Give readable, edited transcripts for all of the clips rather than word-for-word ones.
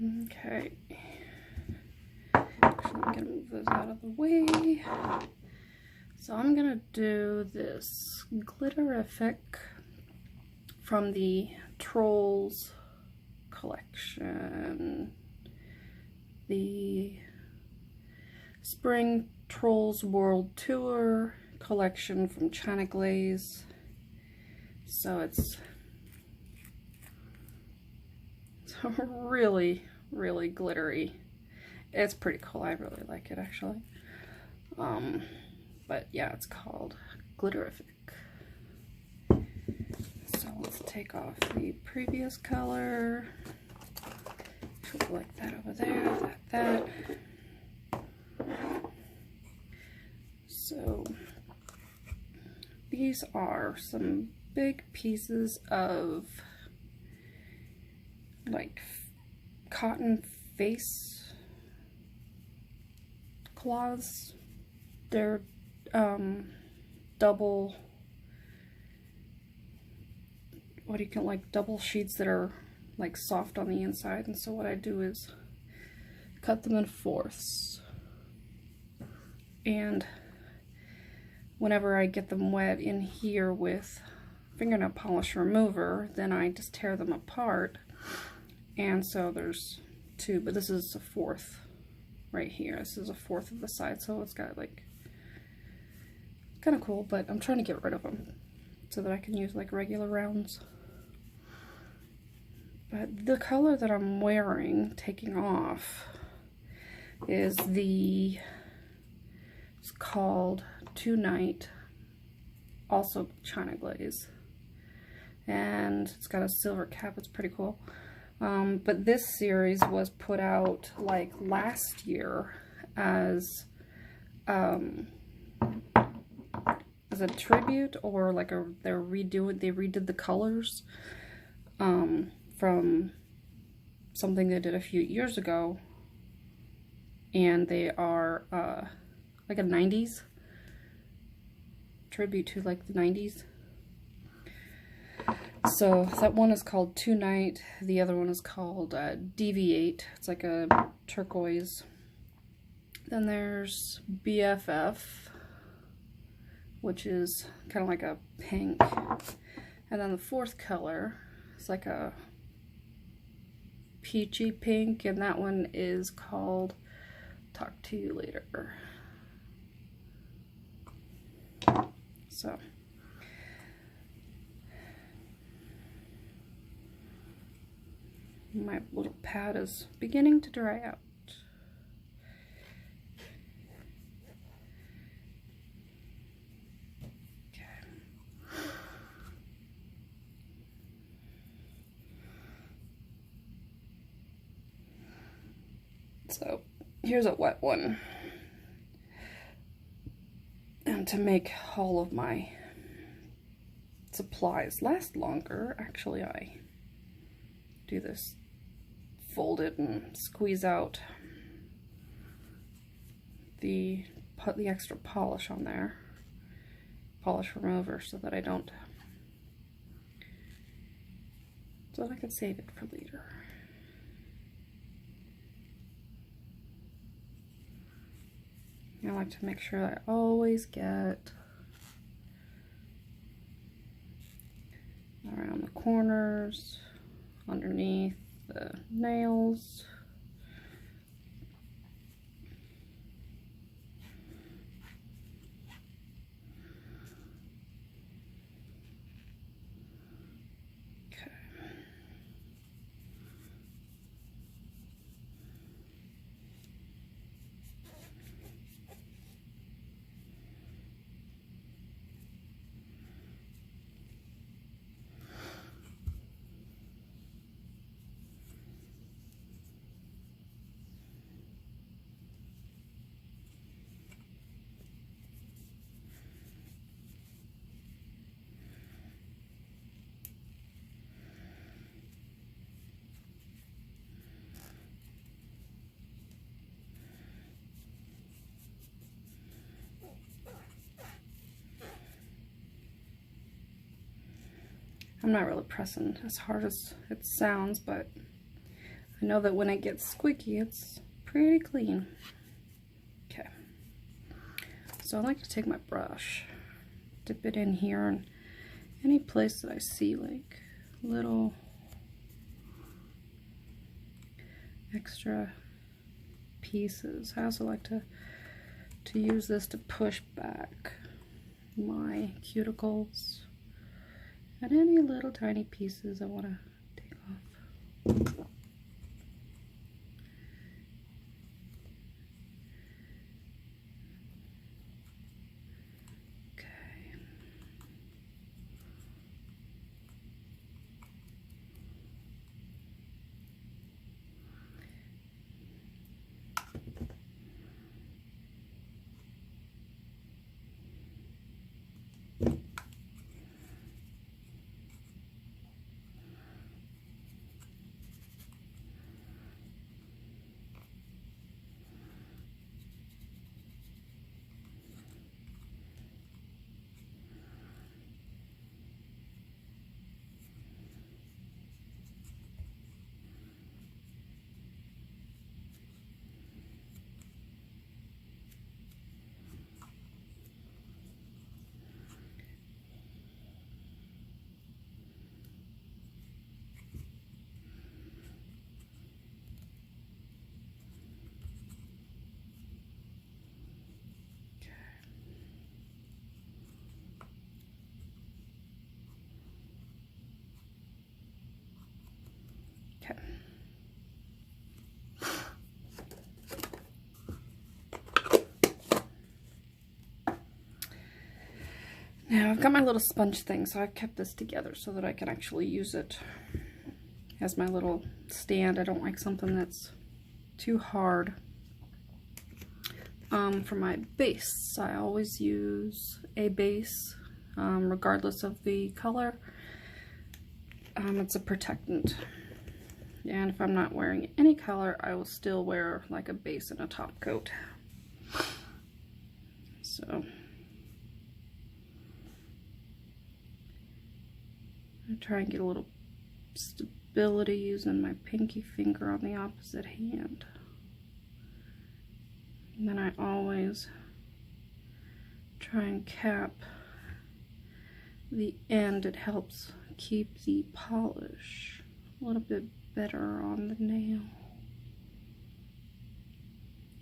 Okay. Actually, I'm gonna move those out of the way. So I'm gonna do this Glitter-iffic from the Trolls collection. The Spring Trolls World Tour collection from China Glaze. So it's really, really glittery. It's pretty cool. I really like it, actually. But yeah, it's called Glitter-iffic. So let's take off the previous color. Should like that over there, that. So these are some big pieces of like cotton face cloths. They're double, what do you call, like double sheets that are like soft on the inside. And so what I do is cut them in fourths, and whenever I get them wet in here with fingernail polish remover, then I just tear them apart. And so there's two, but this is a fourth right here. This is a fourth of the side, so it's got like kind of cool, but I'm trying to get rid of them so that I can use like regular rounds. But the color that I'm wearing, taking off, is it's called Tonight, also China Glaze, and it's got a silver cap. It's pretty cool. But this series was put out like last year as a tribute, or like they redid the colors from something they did a few years ago, and they are like a 90s tribute to like the 90s. So that one is called Tonight, the other one is called Deviate. It's like a turquoise. Then there's BFF, which is kind of like a pink. And then the fourth color is like a peachy pink, and that one is called Talk to You Later. So my little pad is beginning to dry out. Okay. So here's a wet one. And to make all of my supplies last longer, actually I do this, fold it and squeeze out put the extra polish on there, polish remover, so that I can save it for later. I like to make sure I always get around the corners, underneath the nails. Okay. I'm not really pressing as hard as it sounds, but I know that when it gets squeaky, it's pretty clean. Okay. So I like to take my brush, dip it in here, and any place that I see like little extra pieces. I also like to use this to push back my cuticles and any little tiny pieces I want to take off. Okay. Now I've got my little sponge thing, so I've kept this together so that I can actually use it as my little stand. I don't like something that's too hard. For my base, I always use a base, regardless of the color. It's a protectant. And if I'm not wearing any color, I will still wear like a base and a top coat. So I try and get a little stability using my pinky finger on the opposite hand. And then I always try and cap the end. It helps keep the polish a little bit better on the nail.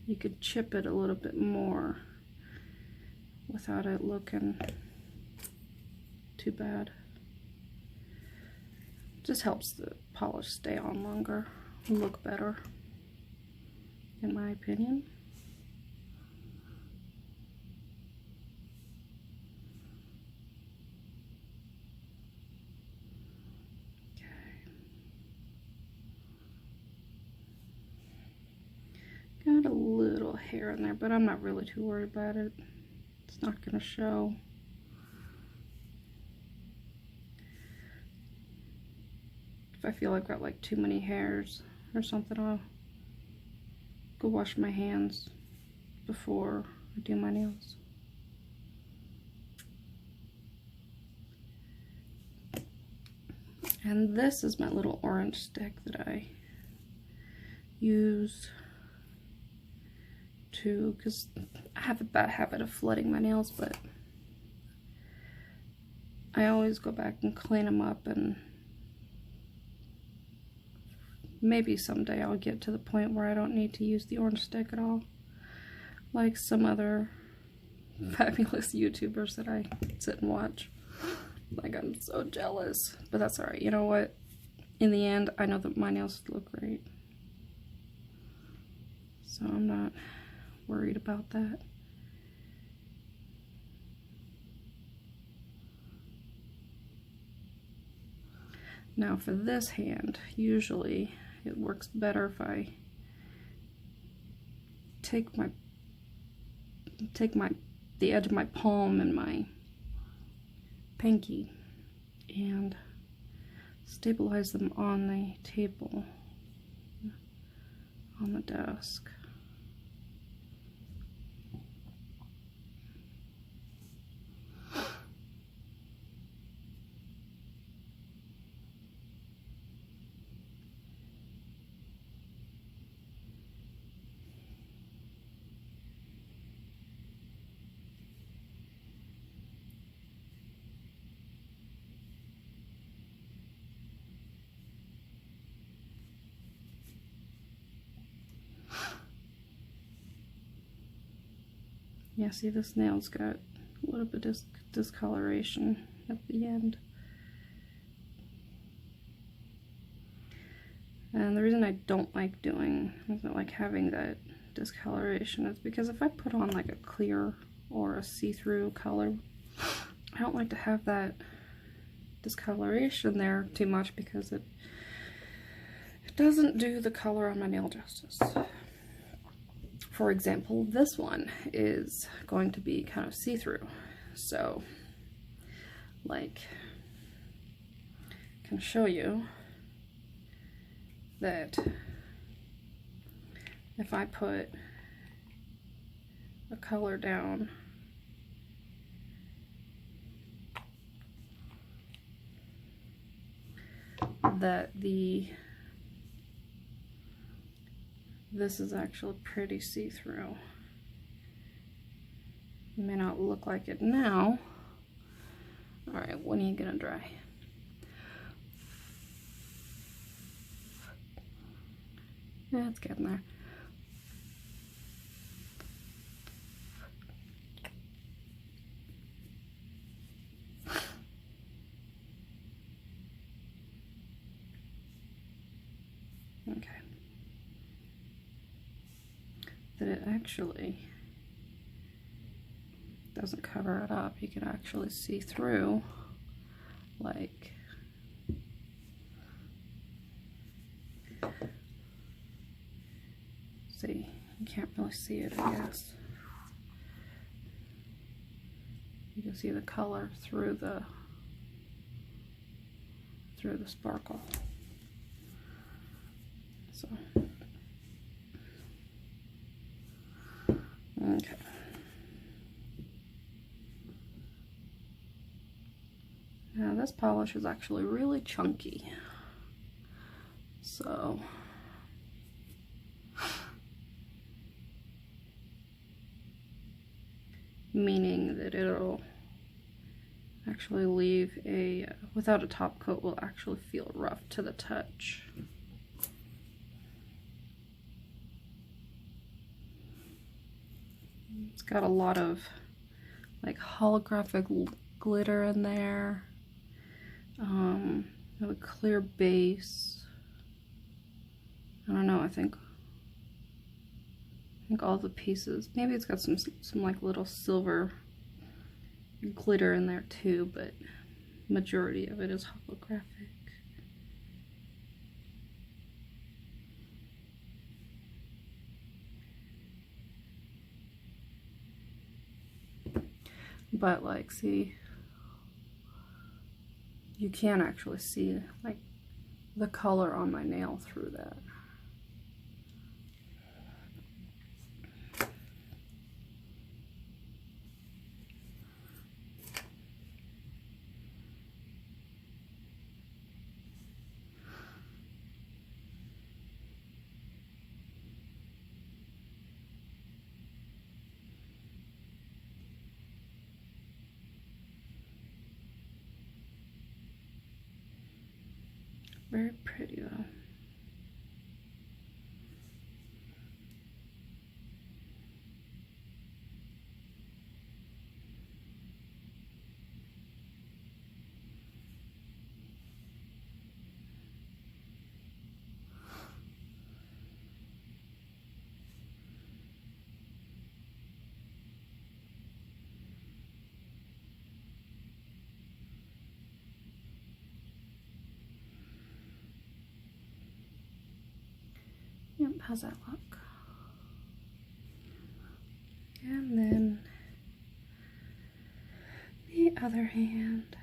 You could chip it a little bit more without it looking too bad. Just helps the polish stay on longer and look better, in my opinion. Got a little hair in there, but I'm not really too worried about it. It's not going to show. If I feel I've got like too many hairs or something, I'll go wash my hands before I do my nails. And this is my little orange stick that I use to, because I have a bad habit of flooding my nails, but I always go back and clean them up, and maybe someday I'll get to the point where I don't need to use the orange stick at all, like some other fabulous YouTubers that I sit and watch. Like, I'm so jealous, but that's alright. You know what? In the end, I know that my nails look great, so I'm not worried about that. Now for this hand, usually it works better if I take the edge of my palm and my pinky and stabilize them on the table, on the desk. Yeah, see, this nail's got a little bit of discoloration at the end. And the reason I don't like having that discoloration is because if I put on like a clear or a see-through color, I don't like to have that discoloration there too much, because it doesn't do the color on my nail justice. For example, this one is going to be kind of see-through, so like I can show you that if I put a color down, that this is actually pretty see-through. It may not look like it now. Alright, when are you gonna dry? Yeah, it's getting there. Okay. That it actually doesn't cover it up. You can actually see through, like, see, you can't really see it, I guess. You can see the color through the sparkle. So, okay. Now this polish is actually really chunky, so meaning that it'll actually leave without a top coat, will actually feel rough to the touch. It's got a lot of like holographic glitter in there. A clear base. I don't know, I think all the pieces, maybe it's got some like little silver glitter in there too, but majority of it is holographic. But like, see, you can actually see like the color on my nail through that. Very pretty though. Yep, how's that look? And then the other hand.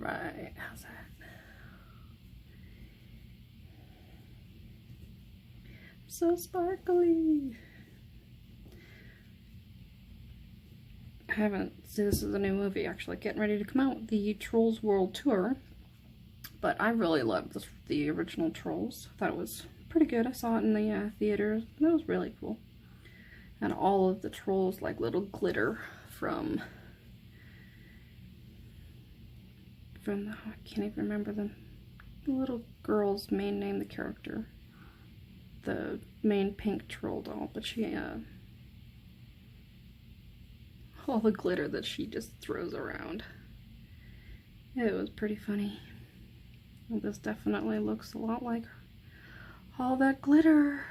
right, how's that? So sparkly. I haven't, see, this is a new movie actually getting ready to come out, the Trolls World Tour. But I really loved the original Trolls. I thought it was pretty good. I saw it in the theaters. That was really cool. And all of the trolls, like little Glitter from the, I can't even remember the little girl's main name, the character. The main pink troll doll, but she, all the glitter that she just throws around. It was pretty funny. And this definitely looks a lot like all that glitter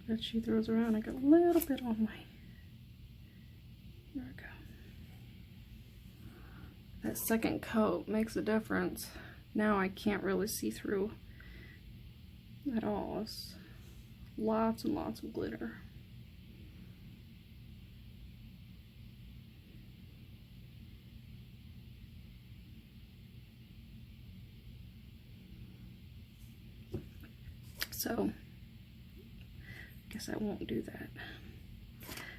that she throws around. I got a little bit on my, there we go. That second coat makes a difference. Now I can't really see through at all. It's lots and lots of glitter. So, I guess I won't do that.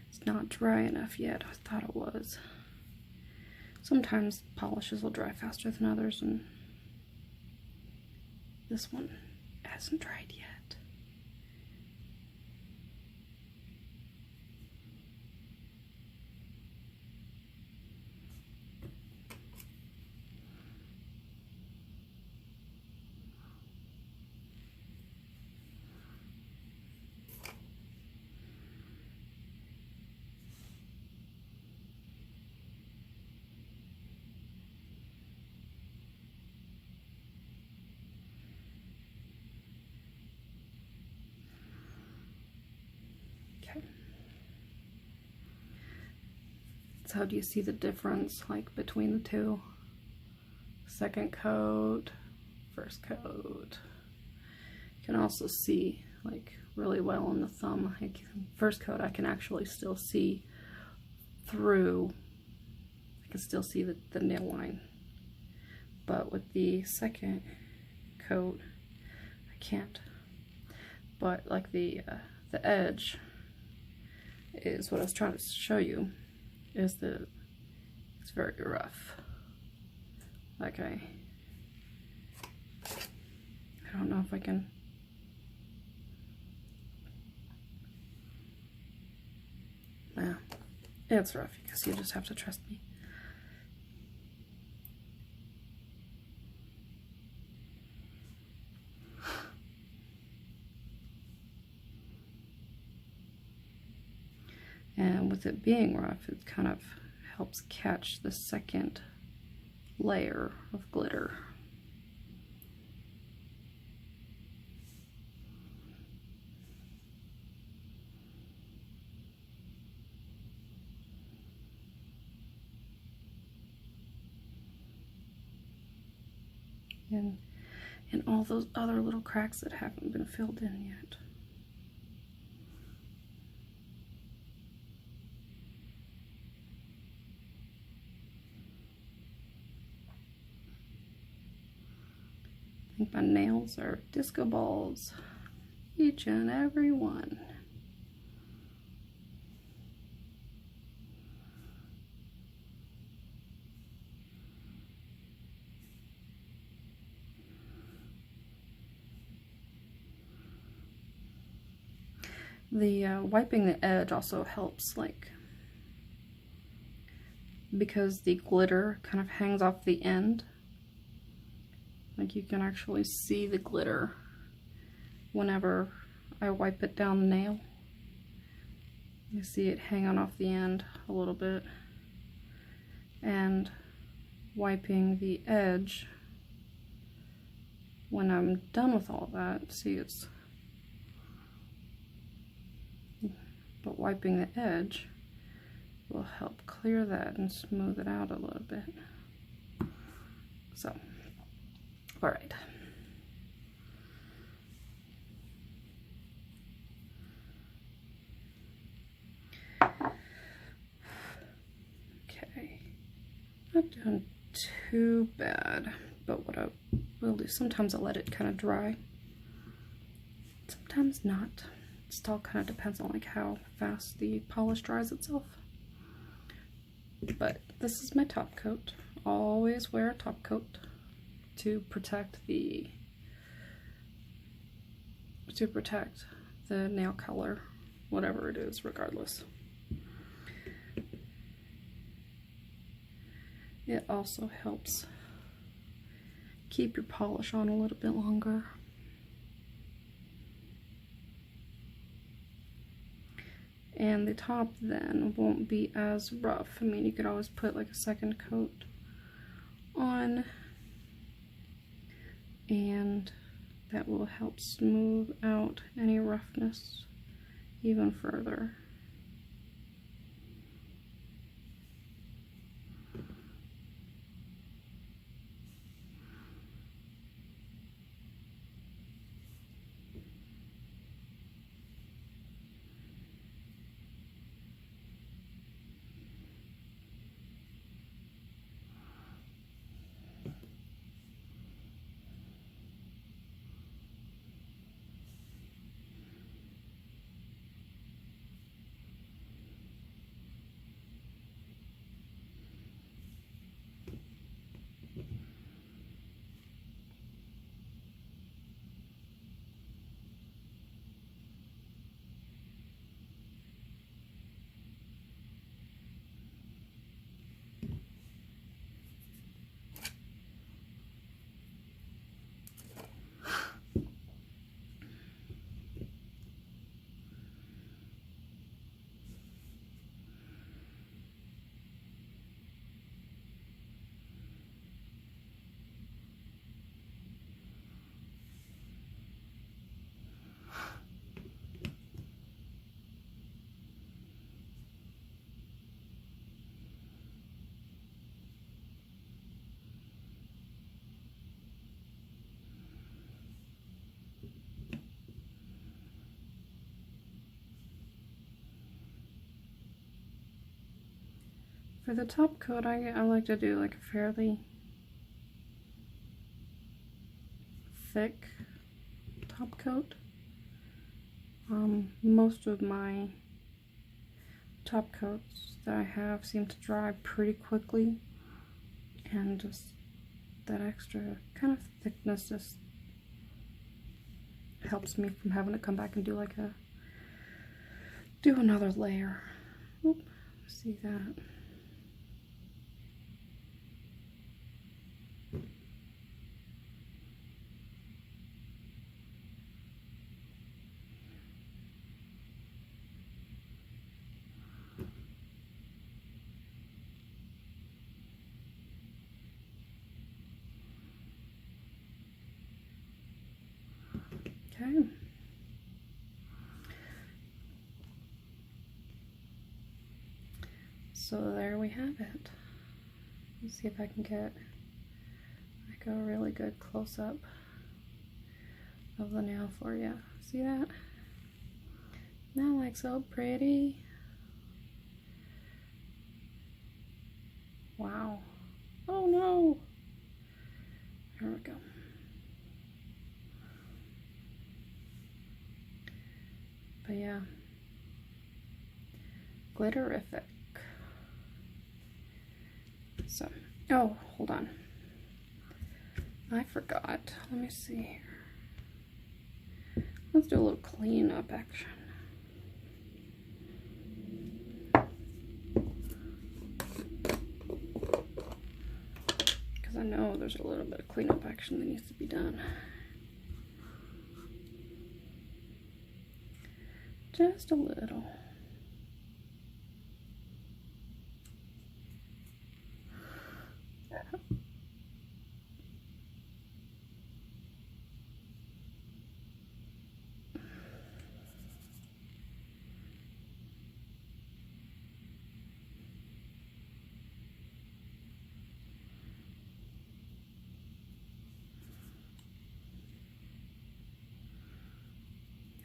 It's not dry enough yet. I thought it was. Sometimes polishes will dry faster than others, and this one hasn't dried yet. So how do you see the difference, like, between the two? Second coat, first coat. You can also see, like, really well on the thumb. Like, first coat I can actually still see through. I can still see the nail line. But with the second coat, I can't. But like the edge is what I was trying to show you. Is that it's very rough. Like I don't know if I can. Yeah, it's rough. I guess you just have to trust me. And with it being rough, it kind of helps catch the second layer of glitter. And all those other little cracks that haven't been filled in yet. I think my nails are disco balls, each and every one. The wiping the edge also helps, like, because the glitter kind of hangs off the end. Like, you can actually see the glitter whenever I wipe it down the nail. You see it hanging off the end a little bit. And wiping the edge, when I'm done with all that, see, it's, but wiping the edge will help clear that and smooth it out a little bit. So, all right. Okay, not doing too bad, but what I will do, sometimes I'll let it kind of dry, sometimes not. It still kind of depends on like how fast the polish dries itself. But this is my top coat. Always wear a top coat to protect the nail color, whatever it is, regardless. It also helps keep your polish on a little bit longer. And the top then won't be as rough. I mean, you could always put like a second coat on, and that will help smooth out any roughness even further. For the top coat, I like to do like a fairly thick top coat. Most of my top coats that I have seem to dry pretty quickly, and just that extra kind of thickness just helps me from having to come back and do like another layer. Oop, see that? Okay. So there we have it. Let's see if I can get like a really good close-up of the nail for you. See that? Not like so pretty. Wow. Oh no! Here we go. But yeah, Glitter-iffic. So, oh, hold on. I forgot. Let me see here. Let's do a little cleanup action. Because I know there's a little bit of cleanup action that needs to be done. Just a little.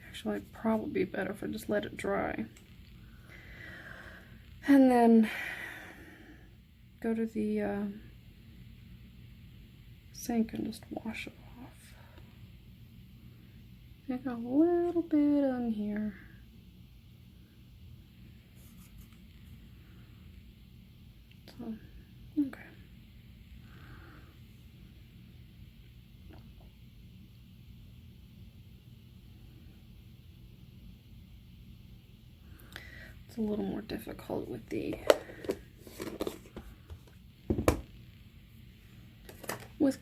Actually, it'd probably be better if I just let it dry. And then go to the sink and just wash it off. I got a little bit on here. So, okay. It's a little more difficult with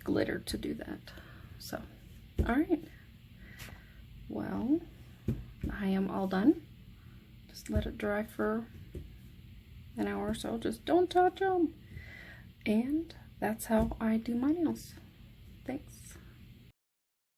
glitter to do that. So, alright. Well, I am all done. Just let it dry for an hour or so. Just don't touch them. And that's how I do my nails. Thanks.